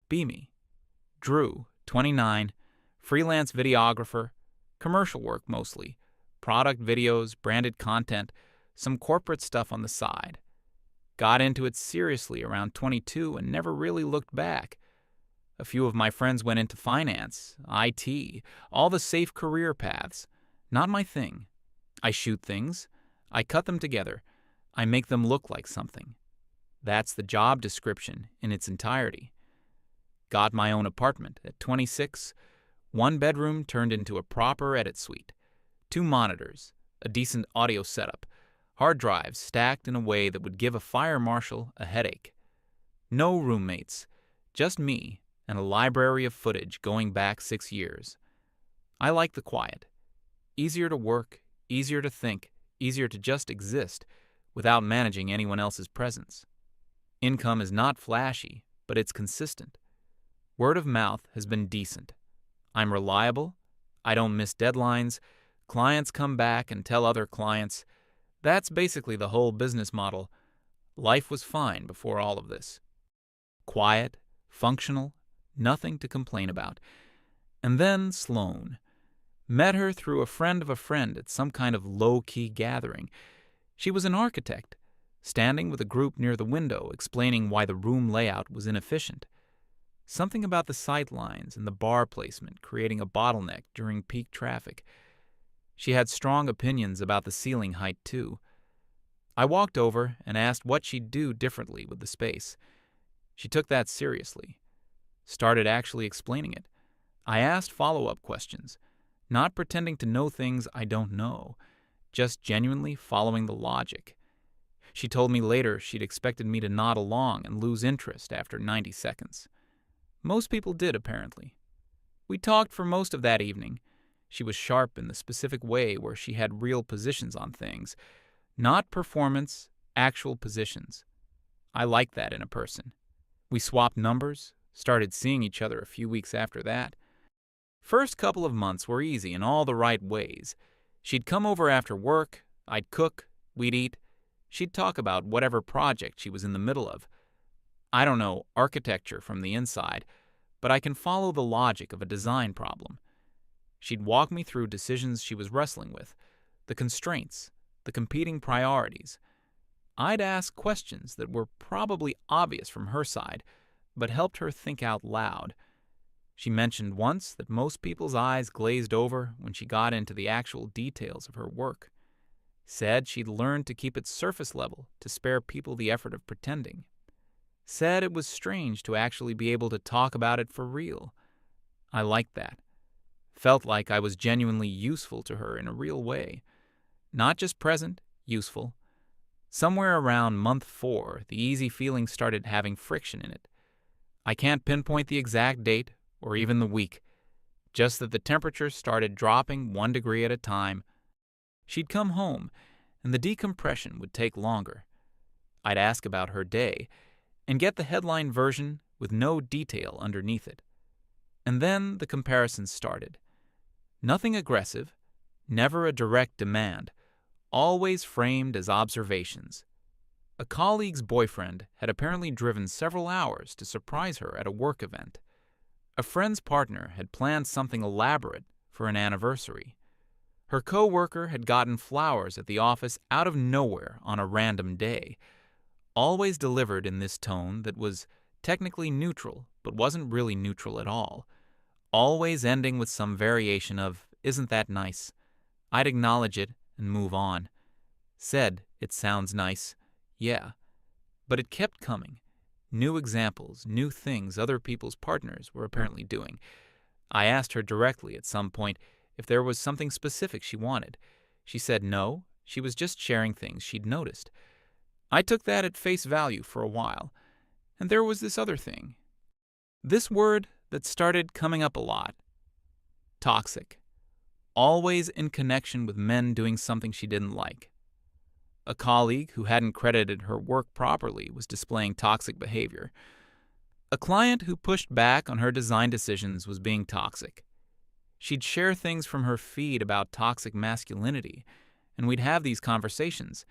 Be me. Drew, 29, freelance videographer, commercial work mostly, product videos, branded content, some corporate stuff on the side. Got into it seriously around 22 and never really looked back. A few of my friends went into finance, IT, all the safe career paths. Not my thing. I shoot things. I cut them together. I make them look like something. That's the job description in its entirety. Got my own apartment at 26. One bedroom turned into a proper edit suite. 2 monitors, a decent audio setup, hard drives stacked in a way that would give a fire marshal a headache. No roommates, just me and a library of footage going back 6 years. I like the quiet. Easier to work, easier to think, easier to just exist without managing anyone else's presence. Income is not flashy, but it's consistent. Word of mouth has been decent. I'm reliable. I don't miss deadlines. Clients come back and tell other clients. That's basically the whole business model. Life was fine before all of this. Quiet, functional, nothing to complain about. And then Sloane. Met her through a friend of a friend at some kind of low-key gathering. She was an architect, standing with a group near the window explaining why the room layout was inefficient. Something about the sight lines and the bar placement creating a bottleneck during peak traffic. She had strong opinions about the ceiling height, too. I walked over and asked what she'd do differently with the space. She took that seriously. Started actually explaining it. I asked follow-up questions, not pretending to know things I don't know, just genuinely following the logic. She told me later she'd expected me to nod along and lose interest after 90 seconds. Most people did, apparently. We talked for most of that evening. She was sharp in the specific way where she had real positions on things. Not performance, actual positions. I like that in a person. We swapped numbers, started seeing each other a few weeks after that. First couple of months were easy in all the right ways. She'd come over after work, I'd cook, we'd eat. She'd talk about whatever project she was in the middle of. I don't know architecture from the inside, but I can follow the logic of a design problem. She'd walk me through decisions she was wrestling with, the constraints, the competing priorities. I'd ask questions that were probably obvious from her side, but helped her think out loud. She mentioned once that most people's eyes glazed over when she got into the actual details of her work. Said she'd learned to keep it surface level to spare people the effort of pretending. Said it was strange to actually be able to talk about it for real. I liked that. Felt like I was genuinely useful to her in a real way. Not just present, useful. Somewhere around month 4, the easy feeling started having friction in it. I can't pinpoint the exact date or even the week, just that the temperature started dropping 1 degree at a time. She'd come home, and the decompression would take longer. I'd ask about her day, and get the headline version with no detail underneath it. And then the comparisons started. Nothing aggressive, never a direct demand, always framed as observations. A colleague's boyfriend had apparently driven several hours to surprise her at a work event. A friend's partner had planned something elaborate for an anniversary. Her co-worker had gotten flowers at the office out of nowhere on a random day, always delivered in this tone that was technically neutral but wasn't really neutral at all, always ending with some variation of, "Isn't that nice?" I'd acknowledge it and move on. Said, "It sounds nice." Yeah. But it kept coming. New examples, new things other people's partners were apparently doing. I asked her directly at some point if there was something specific she wanted. She said no, she was just sharing things she'd noticed. I took that at face value for a while. And there was this other thing. This word that started coming up a lot. Toxic. Always in connection with men doing something she didn't like. A colleague who hadn't credited her work properly was displaying toxic behavior. A client who pushed back on her design decisions was being toxic. She'd share things from her feed about toxic masculinity, and we'd have these conversations.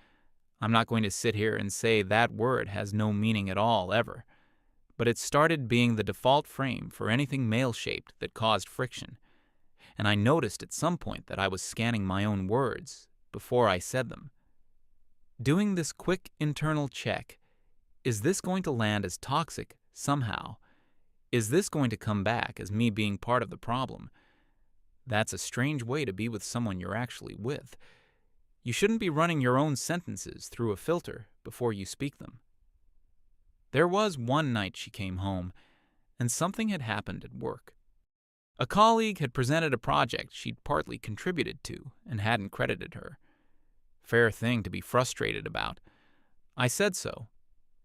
I'm not going to sit here and say that word has no meaning at all, ever. but it started being the default frame for anything male-shaped that caused friction, and I noticed at some point that I was scanning my own words before I said them. Doing this quick internal check, is this going to land as toxic somehow? Is this going to come back as me being part of the problem? That's a strange way to be with someone you're actually with. You shouldn't be running your own sentences through a filter before you speak them. There was one night she came home, and something had happened at work. A colleague had presented a project she'd partly contributed to and hadn't credited her. Fair thing to be frustrated about. I said so.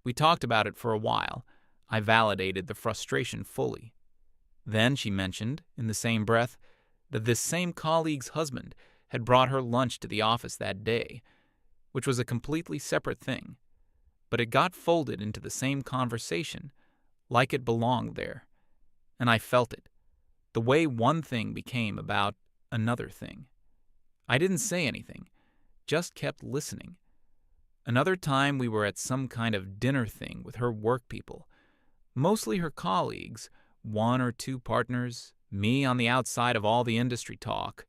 We talked about it for a while. I validated the frustration fully. Then she mentioned, in the same breath, that this same colleague's husband had brought her lunch to the office that day, which was a completely separate thing, but it got folded into the same conversation, like it belonged there, and I felt it, the way one thing became about another thing. I didn't say anything, just kept listening. Another time we were at some kind of dinner thing with her work people, mostly her colleagues, one or two partners, me on the outside of all the industry talk.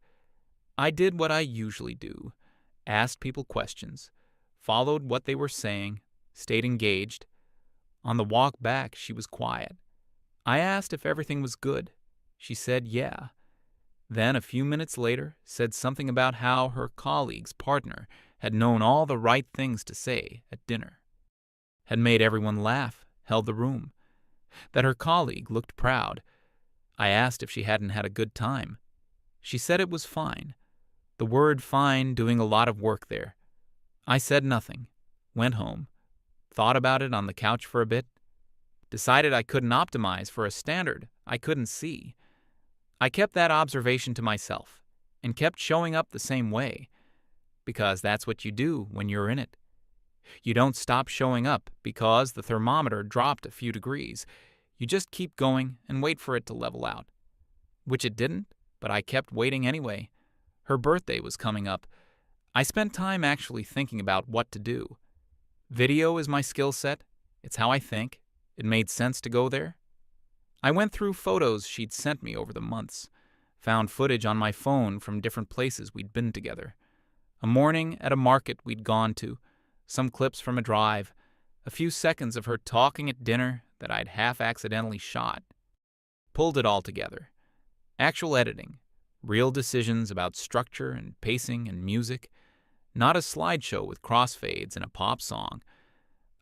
I did what I usually do, asked people questions, followed what they were saying, stayed engaged. On the walk back, she was quiet. I asked if everything was good. She said yeah. Then, a few minutes later, said something about how her colleague's partner had known all the right things to say at dinner, had made everyone laugh, held the room, that her colleague looked proud. I asked if she hadn't had a good time. She said it was fine. The word fine doing a lot of work there. I said nothing, went home, thought about it on the couch for a bit, decided I couldn't optimize for a standard I couldn't see. I kept that observation to myself and kept showing up the same way, because that's what you do when you're in it. You don't stop showing up because the thermometer dropped a few degrees. You just keep going and wait for it to level out. Which it didn't, but I kept waiting anyway. Her birthday was coming up. I spent time actually thinking about what to do. Video is my skill set. It's how I think. It made sense to go there. I went through photos she'd sent me over the months, found footage on my phone from different places we'd been together. A morning at a market we'd gone to, some clips from a drive, a few seconds of her talking at dinner that I'd half-accidentally shot. Pulled it all together. Actual editing, real decisions about structure and pacing and music, not a slideshow with crossfades and a pop song.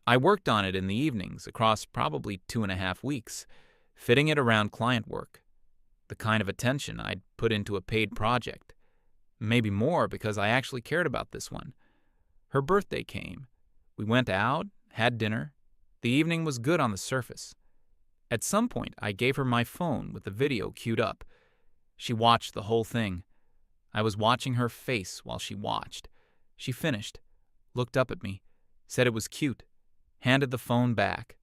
I worked on it in the evenings across probably 2.5 weeks, fitting it around client work, the kind of attention I'd put into a paid project. Maybe more because I actually cared about this one. Her birthday came. We went out, had dinner. The evening was good on the surface. At some point, I gave her my phone with the video queued up. She watched the whole thing. I was watching her face while she watched. She finished, looked up at me, said it was cute, handed the phone back,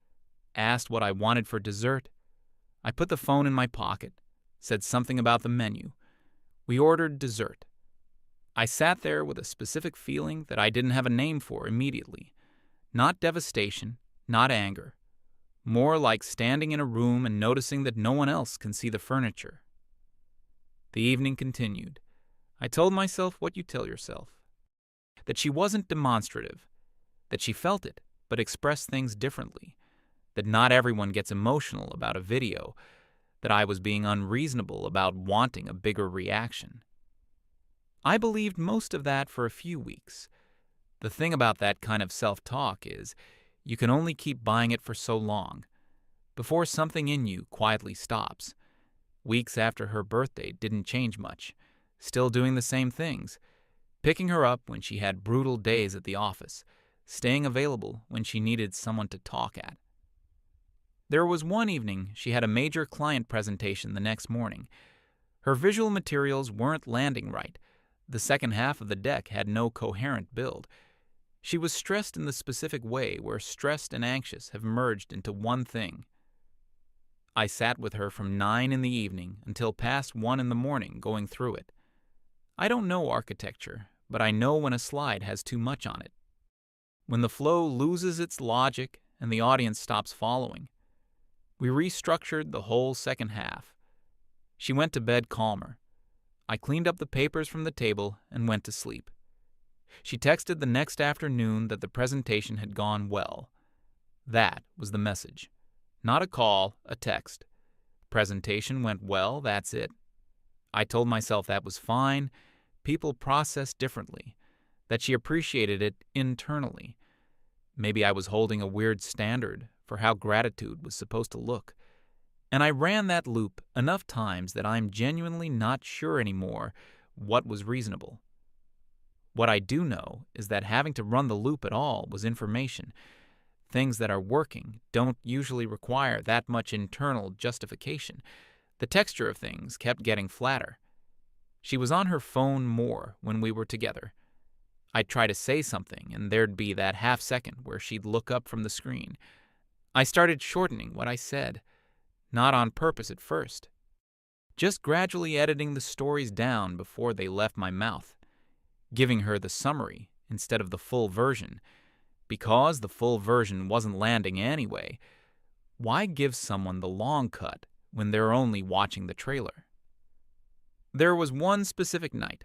asked what I wanted for dessert. I put the phone in my pocket, said something about the menu. We ordered dessert. I sat there with a specific feeling that I didn't have a name for immediately. Not devastation, not anger. More like standing in a room and noticing that no one else can see the furniture. The evening continued. I told myself what you tell yourself. That she wasn't demonstrative. That she felt it, but expressed things differently. That not everyone gets emotional about a video. That I was being unreasonable about wanting a bigger reaction. I believed most of that for a few weeks. The thing about that kind of self-talk is you can only keep buying it for so long, before something in you quietly stops. Weeks after her birthday didn't change much, still doing the same things, picking her up when she had brutal days at the office, staying available when she needed someone to talk at. There was one evening she had a major client presentation the next morning. Her visual materials weren't landing right. The second half of the deck had no coherent build. She was stressed in the specific way where stressed and anxious have merged into one thing. I sat with her from 9 in the evening until past 1 in the morning going through it. I don't know architecture, but I know when a slide has too much on it. When the flow loses its logic and the audience stops following. We restructured the whole second half. She went to bed calmer. I cleaned up the papers from the table and went to sleep. She texted the next afternoon that the presentation had gone well. That was the message. Not a call, a text. Presentation went well, that's it. I told myself that was fine. People process differently. That she appreciated it internally. Maybe I was holding a weird standard for how gratitude was supposed to look. And I ran that loop enough times that I'm genuinely not sure anymore what was reasonable. What I do know is that having to run the loop at all was information. Things that are working don't usually require that much internal justification. The texture of things kept getting flatter. She was on her phone more when we were together. I'd try to say something, and there'd be that half second where she'd look up from the screen. I started shortening what I said, not on purpose at first, just gradually editing the stories down before they left my mouth, giving her the summary instead of the full version. Because the full version wasn't landing anyway, why give someone the long cut when they're only watching the trailer? There was one specific night.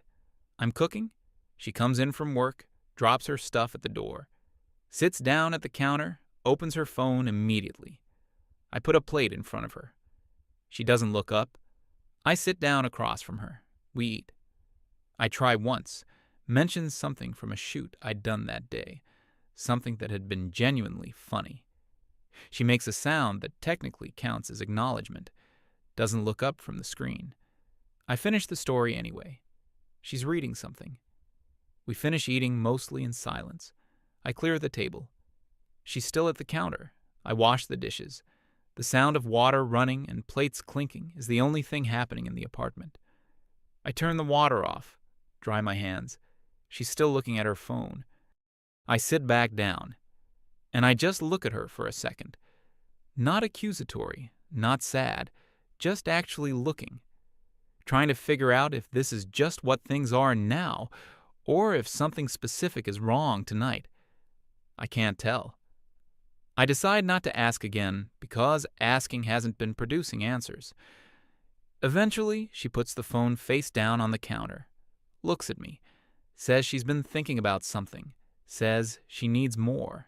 I'm cooking. She comes in from work, drops her stuff at the door, sits down at the counter, opens her phone immediately. I put a plate in front of her. She doesn't look up. I sit down across from her. We eat. I try once, mention something from a shoot I'd done that day, something that had been genuinely funny. She makes a sound that technically counts as acknowledgement, doesn't look up from the screen. I finish the story anyway. She's reading something. We finish eating mostly in silence. I clear the table. She's still at the counter. I wash the dishes. The sound of water running and plates clinking is the only thing happening in the apartment. I turn the water off, dry my hands. She's still looking at her phone. I sit back down, and I just look at her for a second. Not accusatory, not sad, just actually looking. Trying to figure out if this is just what things are now, or if something specific is wrong tonight. I can't tell. I decide not to ask again because asking hasn't been producing answers. Eventually, she puts the phone face down on the counter, looks at me, says she's been thinking about something, says she needs more.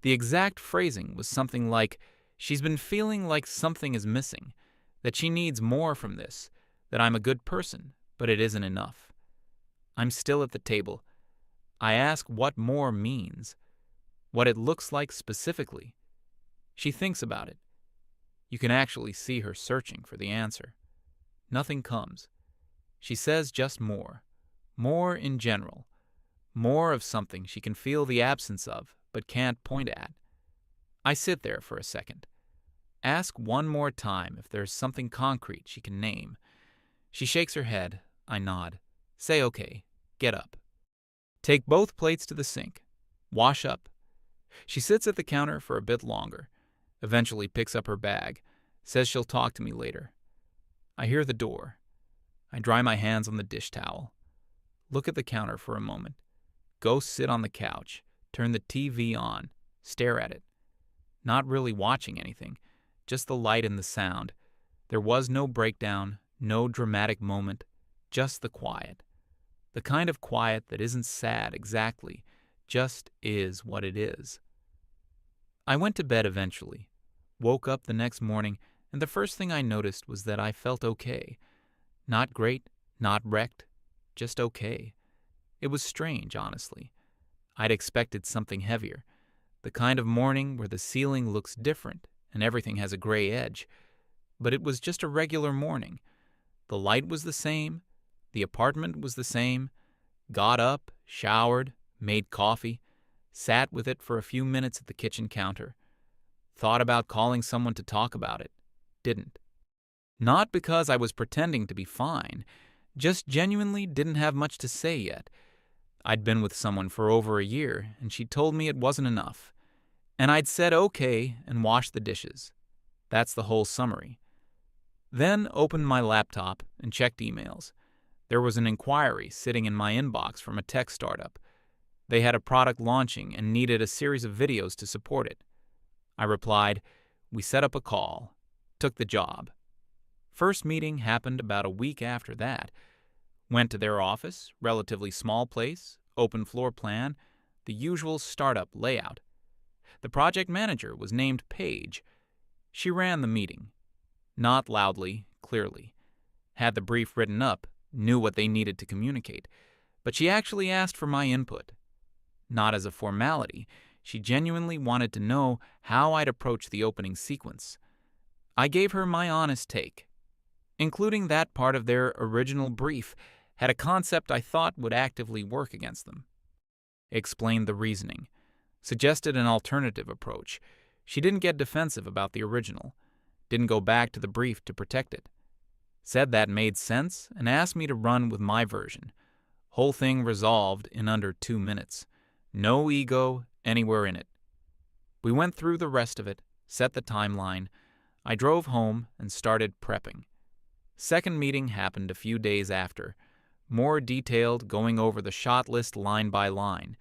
The exact phrasing was something like, she's been feeling like something is missing, that she needs more from this, that I'm a good person, but it isn't enough. I'm still at the table. I ask what more means, what it looks like specifically. She thinks about it. You can actually see her searching for the answer. Nothing comes. She says just more in general, more of something she can feel the absence of but can't point at. I sit there for a second. Ask one more time if there's something concrete she can name. She shakes her head. I nod. Say okay. Get up. Take both plates to the sink. Wash up. She sits at the counter for a bit longer, eventually picks up her bag, says she'll talk to me later. I hear the door. I dry my hands on the dish towel. Look at the counter for a moment. Go sit on the couch. Turn the TV on. Stare at it. Not really watching anything, just the light and the sound. There was no breakdown, no dramatic moment, just the quiet. The kind of quiet that isn't sad exactly, just is what it is. I went to bed eventually, woke up the next morning, and the first thing I noticed was that I felt okay. Not great, not wrecked, just okay. It was strange, honestly. I'd expected something heavier, the kind of morning where the ceiling looks different and everything has a gray edge. But it was just a regular morning. The light was the same, the apartment was the same. Got up, showered, made coffee, sat with it for a few minutes at the kitchen counter. Thought about calling someone to talk about it. Didn't. Not because I was pretending to be fine, just genuinely didn't have much to say yet. I'd been with someone for over a year, and she told me it wasn't enough. And I'd said okay and washed the dishes. That's the whole summary. Then opened my laptop and checked emails. There was an inquiry sitting in my inbox from a tech startup. They had a product launching and needed a series of videos to support it. I replied, We set up a call. Took the job. First meeting happened about a week after that. Went to their office, relatively small place, open floor plan, the usual startup layout. The project manager was named Paige. She ran the meeting. Not loudly, clearly. Had the brief written up, knew what they needed to communicate, but she actually asked for my input. Not as a formality, she genuinely wanted to know how I'd approach the opening sequence. I gave her my honest take, including that part of their original brief had a concept I thought would actively work against them. Explained the reasoning, suggested an alternative approach. She didn't get defensive about the original, didn't go back to the brief to protect it. Said that made sense and asked me to run with my version. Whole thing resolved in under 2 minutes. No ego anywhere in it. We went through the rest of it, set the timeline. I drove home and started prepping. Second meeting happened a few days after. More detailed, going over the shot list line by line.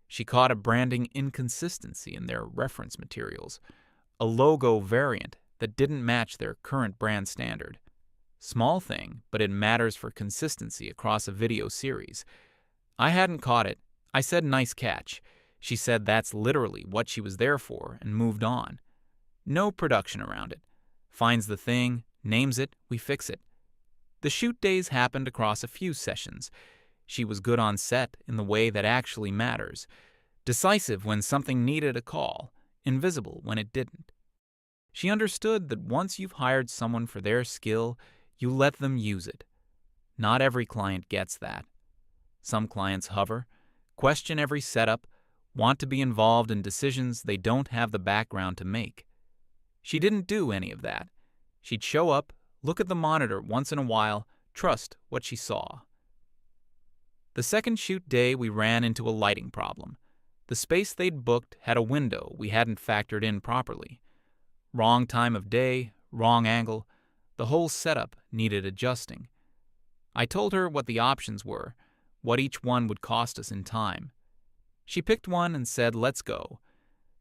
She caught a branding inconsistency in their reference materials, a logo variant that didn't match their current brand standard. Small thing, but it matters for consistency across a video series. I hadn't caught it. I said nice catch. She said that's literally what she was there for and moved on. No production around it. Finds the thing, names it, we fix it. The shoot days happened across a few sessions. She was good on set in the way that actually matters. Decisive when something needed a call, invisible when it didn't. She understood that once you've hired someone for their skill, you let them use it. Not every client gets that. Some clients hover, question every setup, want to be involved in decisions they don't have the background to make. She didn't do any of that. She'd show up, look at the monitor once in a while, trust what she saw. The second shoot day, we ran into a lighting problem. The space they'd booked had a window we hadn't factored in properly. Wrong time of day, wrong angle. The whole setup needed adjusting. I told her what the options were, what each one would cost us in time. She picked one and said, let's go.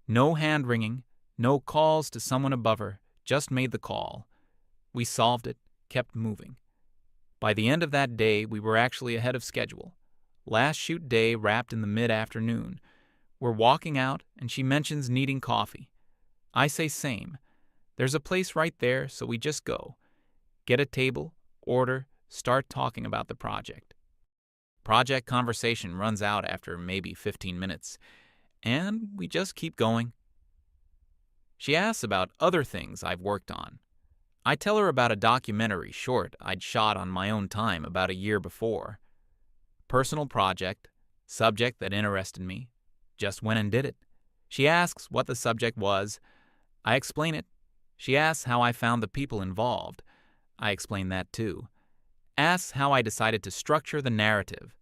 No hand-wringing, no calls to someone above her, just made the call. We solved it, kept moving. By the end of that day, we were actually ahead of schedule. Last shoot day wrapped in the mid-afternoon. We're walking out, and she mentions needing coffee. I say same. There's a place right there, so we just go. Get a table, order, start talking about the project. Project conversation runs out after maybe 15 minutes, and we just keep going. She asks about other things I've worked on. I tell her about a documentary short I'd shot on my own time about a year before. Personal project, subject that interested me, just went and did it. She asks what the subject was. I explain it. She asks how I found the people involved. I explain that too. Asks how I decided to structure the narrative.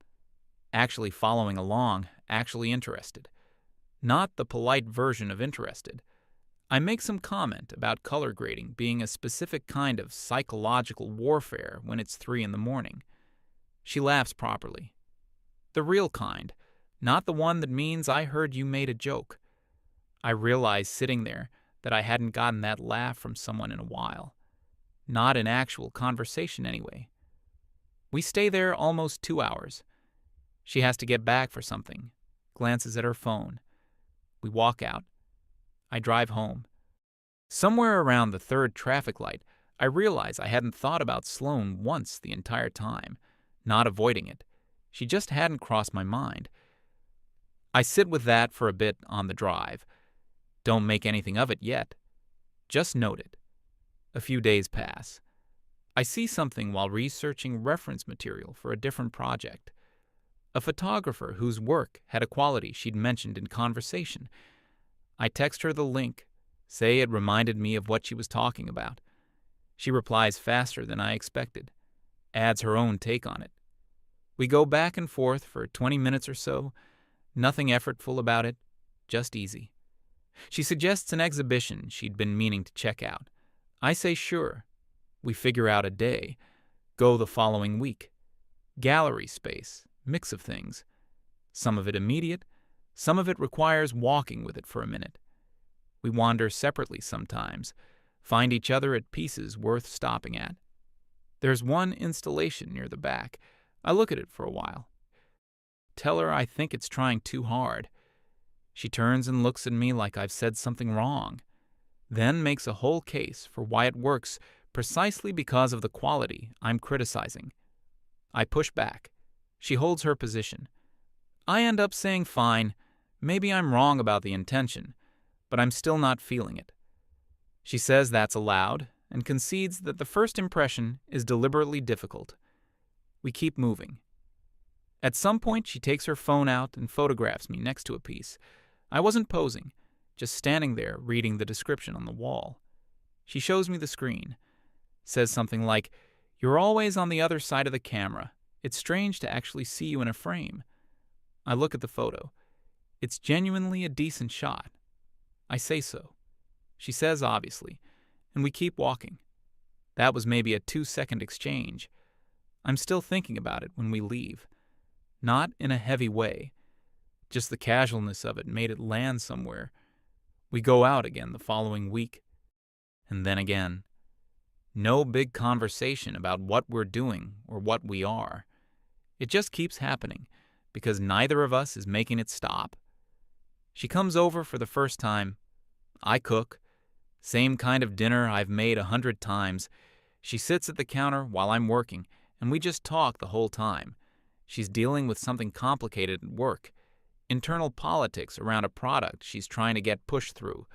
Actually following along, actually interested. Not the polite version of interested. I make some comment about color grading being a specific kind of psychological warfare when it's 3 a.m. She laughs properly. The real kind, not the one that means I heard you made a joke. I realize sitting there that I hadn't gotten that laugh from someone in a while. Not in actual conversation anyway. We stay there almost 2 hours. She has to get back for something, glances at her phone. We walk out. I drive home. Somewhere around the third traffic light, I realize I hadn't thought about Sloane once the entire time, not avoiding it. She just hadn't crossed my mind. I sit with that for a bit on the drive. Don't make anything of it yet. Just note it. A few days pass. I see something while researching reference material for a different project. A photographer whose work had a quality she'd mentioned in conversation. I text her the link, say it reminded me of what she was talking about. She replies faster than I expected, adds her own take on it. We go back and forth for 20 minutes or so, nothing effortful about it, just easy. She suggests an exhibition she'd been meaning to check out. I say sure. We figure out a day, go the following week. Gallery space, mix of things. Some of it immediate, some of it requires walking with it for a minute. We wander separately sometimes, find each other at pieces worth stopping at. There's one installation near the back. I look at it for a while. Tell her I think it's trying too hard. She turns and looks at me like I've said something wrong, then makes a whole case for why it works precisely because of the quality I'm criticizing. I push back. She holds her position. I end up saying fine, maybe I'm wrong about the intention, but I'm still not feeling it. She says that's allowed and concedes that the first impression is deliberately difficult. We keep moving. At some point, she takes her phone out and photographs me next to a piece. I wasn't posing, just standing there reading the description on the wall. She shows me the screen. Says something like, "You're always on the other side of the camera. It's strange to actually see you in a frame." I look at the photo. It's genuinely a decent shot. I say so. She says obviously, and we keep walking. That was maybe a 2-second exchange. I'm still thinking about it when we leave. Not in a heavy way. Just the casualness of it made it land somewhere. We go out again the following week. And then again. No big conversation about what we're doing or what we are. It just keeps happening because neither of us is making it stop. She comes over for the first time. I cook. Same kind of dinner I've made 100 times. She sits at the counter while I'm working, and we just talk the whole time. She's dealing with something complicated at work. Internal politics around a product she's trying to get pushed through.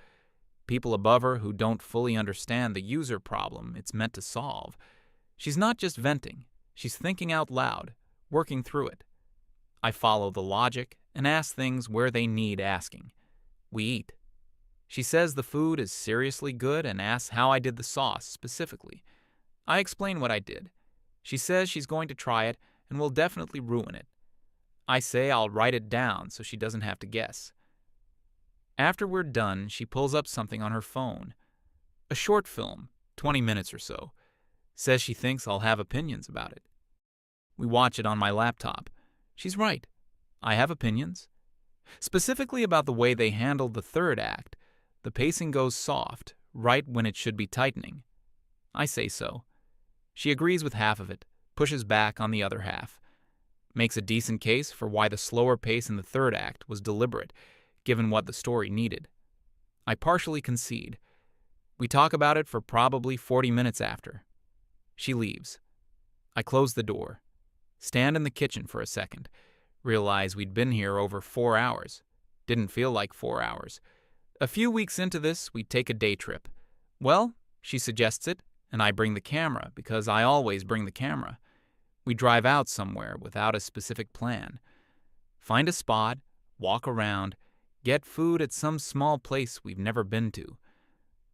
People above her who don't fully understand the user problem it's meant to solve. She's not just venting. She's thinking out loud, working through it. I follow the logic and ask things where they need asking. We eat. She says the food is seriously good and asks how I did the sauce specifically. I explain what I did. She says she's going to try it and will definitely ruin it. I say I'll write it down so she doesn't have to guess. After we're done, she pulls up something on her phone. A short film, 20 minutes or so. Says she thinks I'll have opinions about it. We watch it on my laptop. She's right. I have opinions. Specifically about the way they handled the third act. The pacing goes soft, right when it should be tightening. I say so. She agrees with half of it, pushes back on the other half. Makes a decent case for why the slower pace in the third act was deliberate, given what the story needed. I partially concede. We talk about it for probably 40 minutes after. She leaves. I close the door. Stand in the kitchen for a second. Realize we'd been here over 4 hours. Didn't feel like 4 hours. A few weeks into this, we take a day trip. Well, she suggests it, and I bring the camera because I always bring the camera. We drive out somewhere without a specific plan. Find a spot, walk around, get food at some small place we've never been to.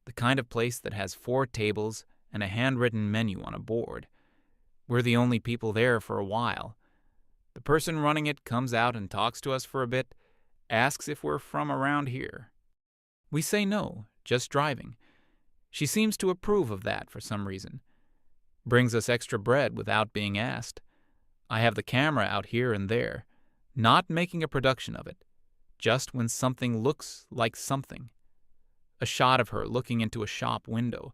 The kind of place that has 4 tables and a handwritten menu on a board. We're the only people there for a while. The person running it comes out and talks to us for a bit, asks if we're from around here. We say no, just driving. She seems to approve of that for some reason. Brings us extra bread without being asked. I have the camera out here and there, not making a production of it, just when something looks like something. A shot of her looking into a shop window.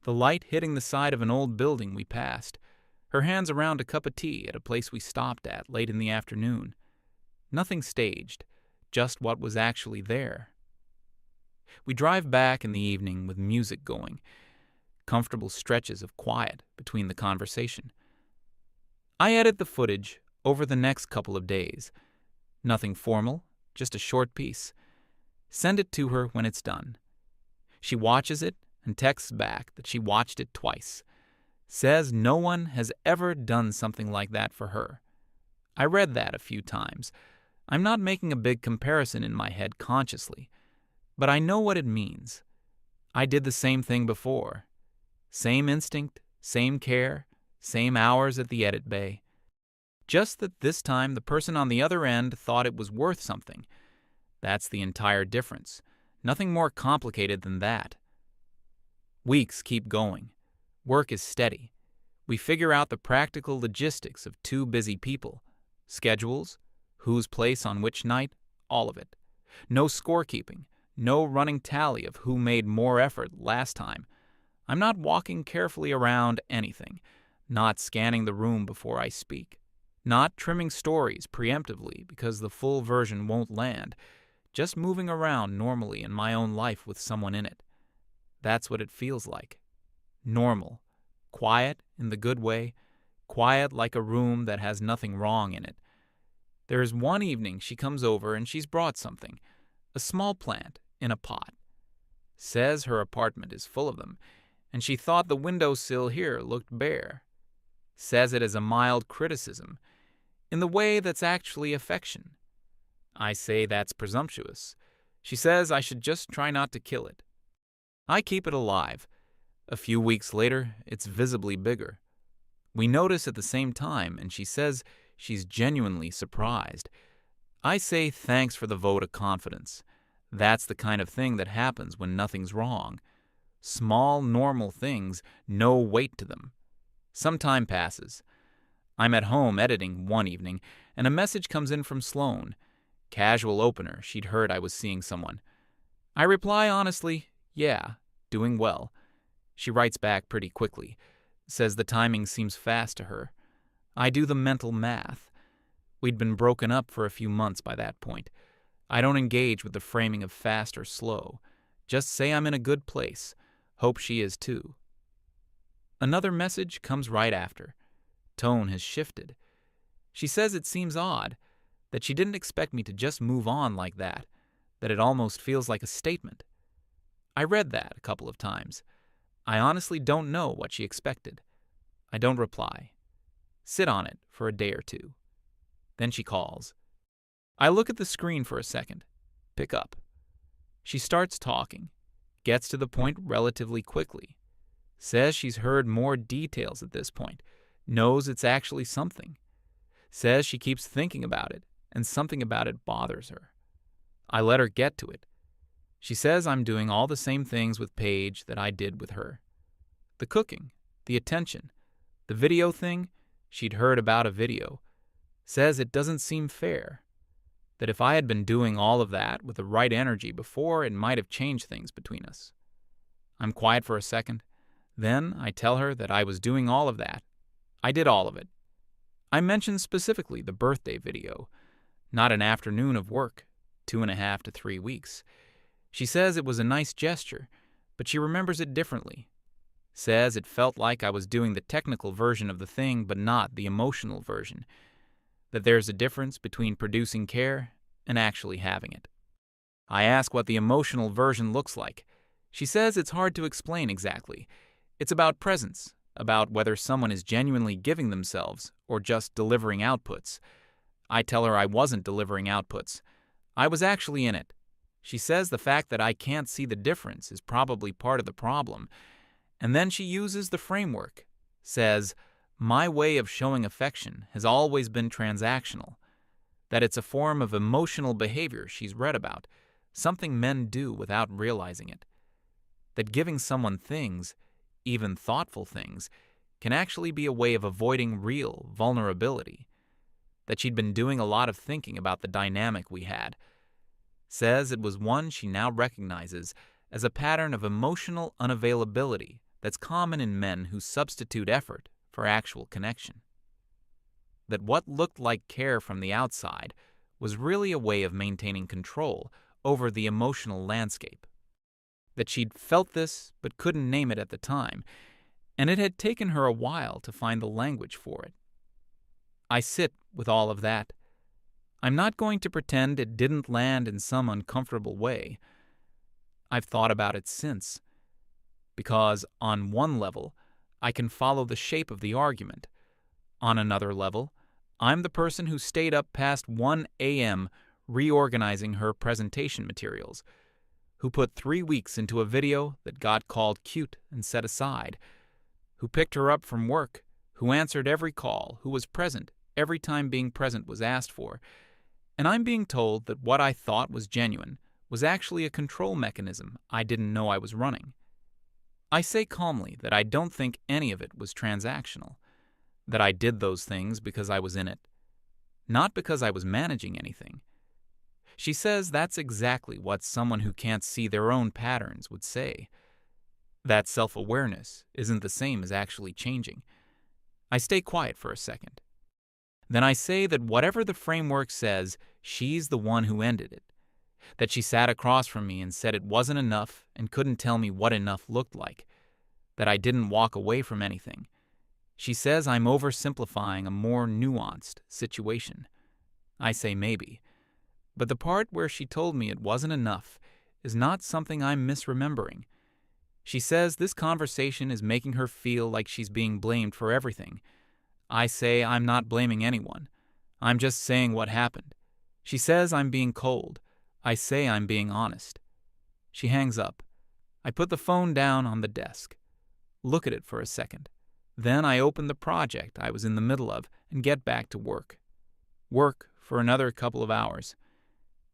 The light hitting the side of an old building we passed. Her hands around a cup of tea at a place we stopped at late in the afternoon. Nothing staged, just what was actually there. We drive back in the evening with music going, comfortable stretches of quiet between the conversation. I edit the footage over the next couple of days. Nothing formal, just a short piece. Send it to her when it's done. She watches it and texts back that she watched it twice. Says no one has ever done something like that for her. I read that a few times. I'm not making a big comparison in my head consciously, but I know what it means. I did the same thing before. Same instinct, same care, same hours at the edit bay. Just that this time the person on the other end thought it was worth something. That's the entire difference. Nothing more complicated than that. Weeks keep going. Work is steady. We figure out the practical logistics of 2 busy people. Schedules, whose place on which night, all of it. No scorekeeping, No running tally of who made more effort last time. I'm not walking carefully around anything, not scanning the room before I speak, not trimming stories preemptively because the full version won't land, just moving around normally in my own life with someone in it. That's what it feels like. Normal. Quiet in the good way. Quiet like a room that has nothing wrong in it. There's one evening she comes over and she's brought something. A small plant in a pot. Says her apartment is full of them, and she thought the windowsill here looked bare. Says it as a mild criticism, in the way that's actually affection. I say that's presumptuous. She says I should just try not to kill it. I keep it alive. A few weeks later, it's visibly bigger. We notice at the same time, and she says she's genuinely surprised. I say thanks for the vote of confidence. That's the kind of thing that happens when nothing's wrong. Small, normal things, no weight to them. Some time passes. I'm at home editing one evening, and a message comes in from Sloane. Casual opener, she'd heard I was seeing someone. I reply honestly, yeah, doing well. She writes back pretty quickly, says the timing seems fast to her. I do the mental math. We'd been broken up for a few months by that point. I don't engage with the framing of fast or slow. Just say I'm in a good place. Hope she is too. Another message comes right after. Tone has shifted. She says it seems odd, that she didn't expect me to just move on like that it almost feels like a statement. I read that a couple of times. I honestly don't know what she expected. I don't reply. Sit on it for a day or two. Then she calls. I look at the screen for a second. Pick up. She starts talking. Gets to the point relatively quickly. Says she's heard more details at this point. Knows it's actually something. Says she keeps thinking about it, and something about it bothers her. I let her get to it. She says I'm doing all the same things with Paige that I did with her. The cooking, the attention, the video thing, she'd heard about a video. Says it doesn't seem fair. That if I had been doing all of that with the right energy before, it might have changed things between us. I'm quiet for a second. Then I tell her that I was doing all of that. I did all of it. I mention specifically the birthday video, not an afternoon of work, 2.5 to 3 weeks. She says it was a nice gesture, but she remembers it differently. Says it felt like I was doing the technical version of the thing, but not the emotional version. That there's a difference between producing care and actually having it. I ask what the emotional version looks like. She says it's hard to explain exactly. It's about presence, about whether someone is genuinely giving themselves or just delivering outputs. I tell her I wasn't delivering outputs. I was actually in it. She says the fact that I can't see the difference is probably part of the problem. And then she uses the framework. Says, my way of showing affection has always been transactional. That it's a form of emotional behavior she's read about, something men do without realizing it. That giving someone things, even thoughtful things, can actually be a way of avoiding real vulnerability. That she'd been doing a lot of thinking about the dynamic we had. Says it was one she now recognizes as a pattern of emotional unavailability that's common in men who substitute effort for actual connection. That what looked like care from the outside was really a way of maintaining control over the emotional landscape. That she'd felt this but couldn't name it at the time, and it had taken her a while to find the language for it. I sit with all of that. I'm not going to pretend it didn't land in some uncomfortable way. I've thought about it since. Because on one level, I can follow the shape of the argument. On another level, I'm the person who stayed up past 1 a.m. reorganizing her presentation materials, who put 3 weeks into a video that got called cute and set aside, who picked her up from work, who answered every call, who was present every time being present was asked for, and I'm being told that what I thought was genuine was actually a control mechanism I didn't know I was running. I say calmly that I don't think any of it was transactional, that I did those things because I was in it, not because I was managing anything. She says that's exactly what someone who can't see their own patterns would say. That self-awareness isn't the same as actually changing. I stay quiet for a second. Then I say that whatever the framework says, she's the one who ended it. That she sat across from me and said it wasn't enough and couldn't tell me what enough looked like. That I didn't walk away from anything. She says I'm oversimplifying a more nuanced situation. I say maybe. But the part where she told me it wasn't enough is not something I'm misremembering. She says this conversation is making her feel like she's being blamed for everything. I say I'm not blaming anyone. I'm just saying what happened. She says I'm being cold. I say I'm being honest. She hangs up. I put the phone down on the desk. Look at it for a second. Then I open the project I was in the middle of and get back to work. Work for another couple of hours.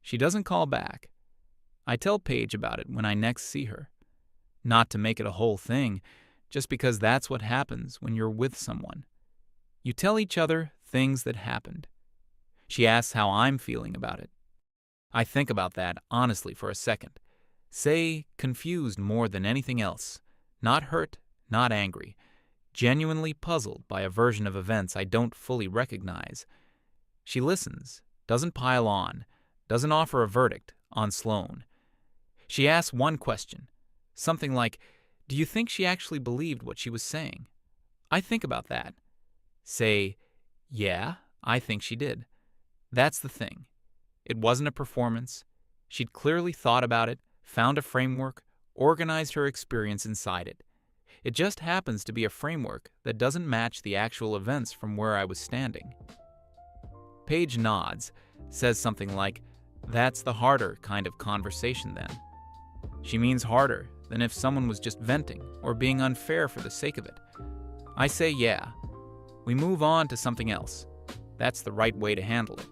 She doesn't call back. I tell Paige about it when I next see her. Not to make it a whole thing, just because that's what happens when you're with someone. You tell each other things that happened. She asks how I'm feeling about it. I think about that honestly for a second. Say confused more than anything else. Not hurt, not angry. Genuinely puzzled by a version of events I don't fully recognize. She listens, doesn't pile on, doesn't offer a verdict on Sloane. She asks one question, something like, do you think she actually believed what she was saying? I think about that. Say, yeah, I think she did. That's the thing. It wasn't a performance. She'd clearly thought about it, found a framework, organized her experience inside it. It just happens to be a framework that doesn't match the actual events from where I was standing. Paige nods, says something like, that's the harder kind of conversation then. She means harder than if someone was just venting or being unfair for the sake of it. I say yeah. We move on to something else. That's the right way to handle it.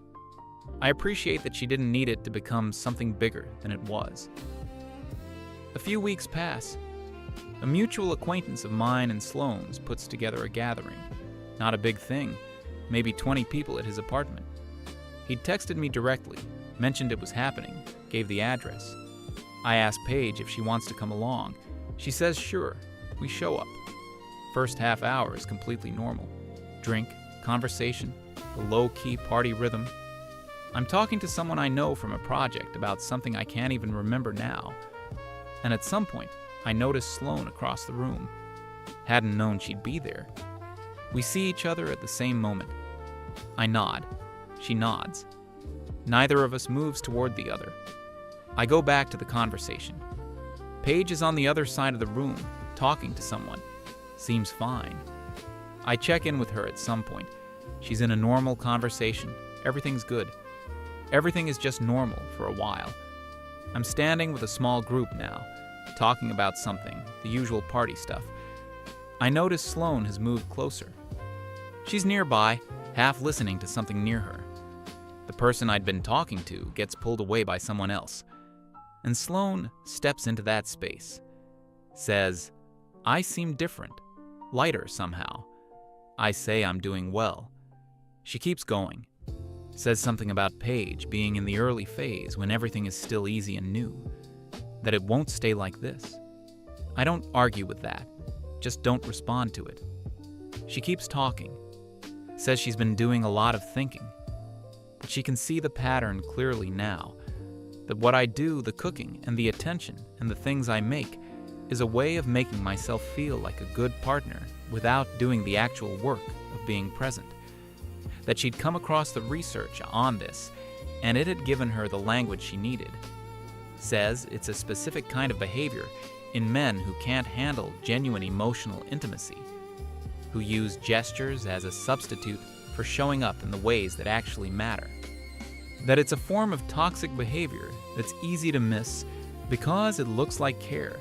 I appreciate that she didn't need it to become something bigger than it was. A few weeks pass. A mutual acquaintance of mine and Sloane's puts together a gathering. Not a big thing, maybe 20 people at his apartment. He'd texted me directly, mentioned it was happening, gave the address. I asked Paige if she wants to come along. She says sure. We show up. First half hour is completely normal. Drink, conversation, the low-key party rhythm. I'm talking to someone I know from a project about something I can't even remember now. And at some point, I notice Sloane across the room. Hadn't known she'd be there. We see each other at the same moment. I nod. She nods. Neither of us moves toward the other. I go back to the conversation. Paige is on the other side of the room, talking to someone. Seems fine. I check in with her at some point. She's in a normal conversation. Everything's good. Everything is just normal for a while. I'm standing with a small group now, talking about something, the usual party stuff. I notice Sloane has moved closer. She's nearby, half listening to something near her. The person I'd been talking to gets pulled away by someone else. And Sloane steps into that space. Says, I seem different, lighter somehow. I say I'm doing well. She keeps going. Says something about Paige being in the early phase when everything is still easy and new. That it won't stay like this. I don't argue with that. Just don't respond to it. She keeps talking. Says she's been doing a lot of thinking. But she can see the pattern clearly now. That what I do, the cooking and the attention and the things I make, is a way of making myself feel like a good partner without doing the actual work of being present. That she'd come across the research on this, and it had given her the language she needed. Says it's a specific kind of behavior in men who can't handle genuine emotional intimacy, who use gestures as a substitute for showing up in the ways that actually matter. That it's a form of toxic behavior that's easy to miss because it looks like care.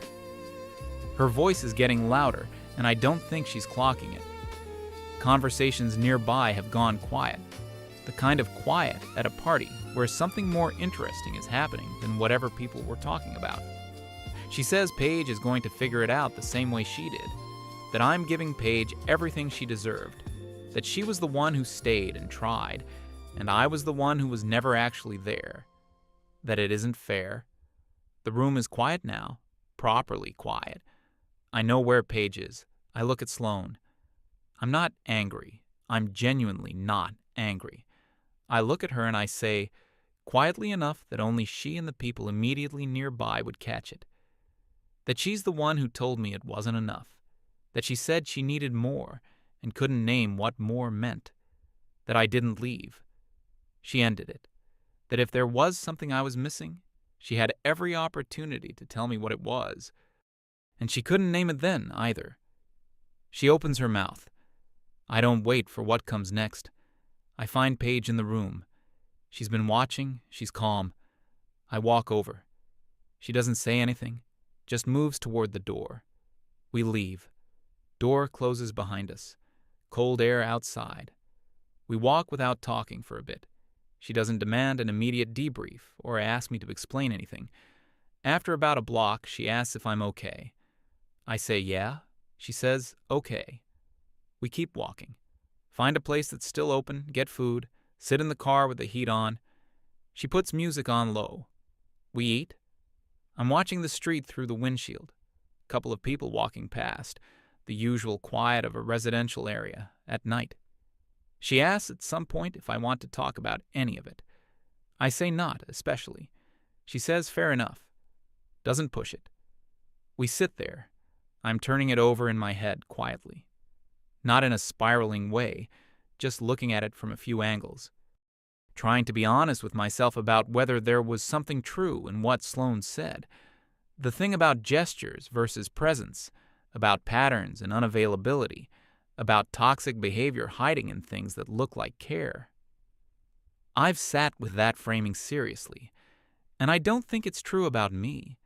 Her voice is getting louder, and I don't think she's clocking it. Conversations nearby have gone quiet. The kind of quiet at a party where something more interesting is happening than whatever people were talking about. She says Paige is going to figure it out the same way she did. That I'm giving Paige everything she deserved. That she was the one who stayed and tried, and I was the one who was never actually there. that it isn't fair. The room is quiet now, properly quiet. I know where Paige is. I look at Sloane. I'm not angry. I'm genuinely not angry. I look at her and I say, quietly enough that only she and the people immediately nearby would catch it, that she's the one who told me it wasn't enough, that she said she needed more and couldn't name what more meant, that I didn't leave. She ended it, that if there was something I was missing, she had every opportunity to tell me what it was, and she couldn't name it then either. She opens her mouth. I don't wait for what comes next. I find Paige in the room. She's been watching, she's calm. I walk over. She doesn't say anything, just moves toward the door. We leave. Door closes behind us. Cold air outside. We walk without talking for a bit. She doesn't demand an immediate debrief or ask me to explain anything. After about a block, she asks if I'm okay. I say yeah. She says okay. We keep walking. Find a place that's still open, get food, sit in the car with the heat on. She puts music on low. We eat. I'm watching the street through the windshield. A couple of people walking past, the usual quiet of a residential area at night. She asks at some point if I want to talk about any of it. I say not, especially. She says fair enough. Doesn't push it. We sit there. I'm turning it over in my head quietly. Not in a spiraling way, just looking at it from a few angles. Trying to be honest with myself about whether there was something true in what Sloane said. The thing about gestures versus presence, about patterns and unavailability, about toxic behavior hiding in things that look like care. I've sat with that framing seriously, and I don't think it's true about me,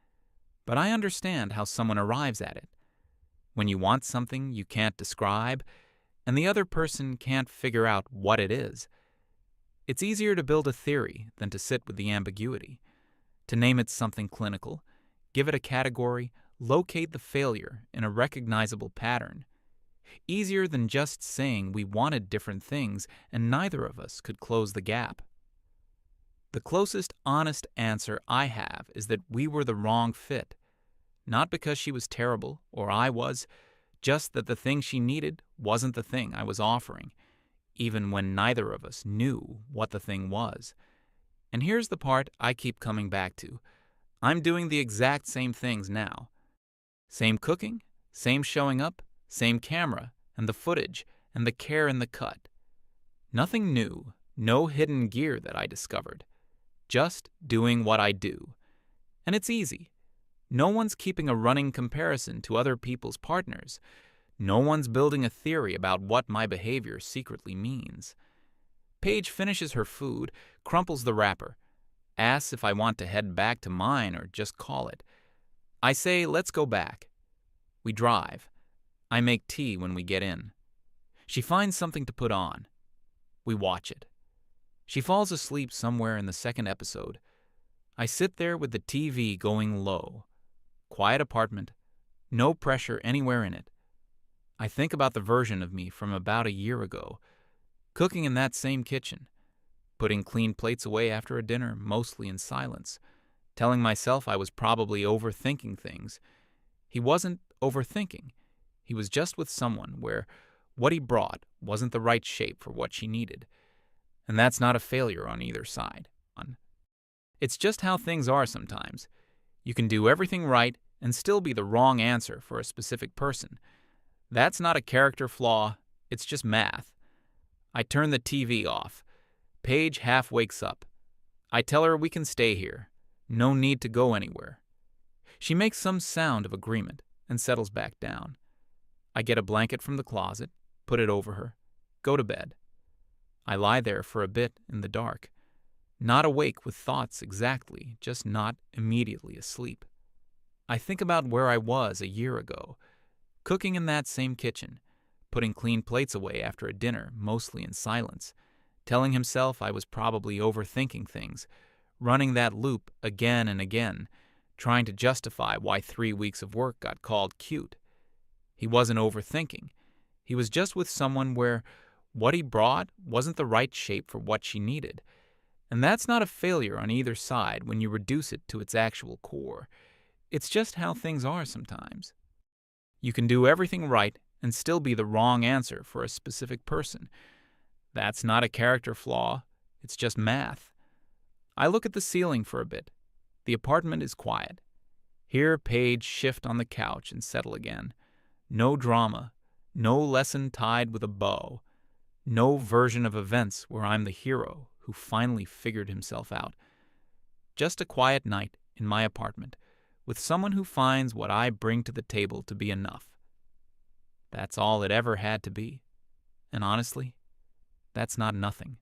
but I understand how someone arrives at it. When you want something you can't describe, and the other person can't figure out what it is, it's easier to build a theory than to sit with the ambiguity, to name it something clinical, give it a category, locate the failure in a recognizable pattern. Easier than just saying we wanted different things and neither of us could close the gap. The closest honest answer I have is that we were the wrong fit. Not because she was terrible or I was, just that the thing she needed wasn't the thing I was offering, even when neither of us knew what the thing was. And here's the part I keep coming back to. I'm doing the exact same things now. Same cooking, same showing up, same camera, and the footage, and the care in the cut. Nothing new, no hidden gear that I discovered. Just doing what I do. And it's easy. No one's keeping a running comparison to other people's partners. No one's building a theory about what my behavior secretly means. Paige finishes her food, crumples the wrapper, asks if I want to head back to mine or just call it. I say, let's go back. We drive. I make tea when we get in. She finds something to put on. We watch it. She falls asleep somewhere in the second episode. I sit there with the TV going low. Quiet apartment. No pressure anywhere in it. I think about the version of me from about a year ago, cooking in that same kitchen, putting clean plates away after a dinner, mostly in silence, telling myself I was probably overthinking things. He wasn't overthinking. He was just with someone where what he brought wasn't the right shape for what she needed. And that's not a failure on either side. It's just how things are sometimes. You can do everything right and still be the wrong answer for a specific person. That's not a character flaw, it's just math. I turn the TV off. Paige half wakes up. I tell her we can stay here. No need to go anywhere. She makes some sound of agreement and settles back down. I get a blanket from the closet, put it over her, go to bed. I lie there for a bit in the dark, not awake with thoughts exactly, just not immediately asleep. I think about where I was a year ago, cooking in that same kitchen, putting clean plates away after a dinner, mostly in silence, telling himself I was probably overthinking things, running that loop again and again, trying to justify why 3 weeks of work got called cute. He wasn't overthinking. He was just with someone where what he brought wasn't the right shape for what she needed. And that's not a failure on either side when you reduce it to its actual core. It's just how things are sometimes. You can do everything right and still be the wrong answer for a specific person. That's not a character flaw, it's just math. I look at the ceiling for a bit. The apartment is quiet. Hear Paige shift on the couch and settle again. No drama, no lesson tied with a bow, no version of events where I'm the hero who finally figured himself out. Just a quiet night in my apartment with someone who finds what I bring to the table to be enough. That's all it ever had to be. And honestly, that's not nothing.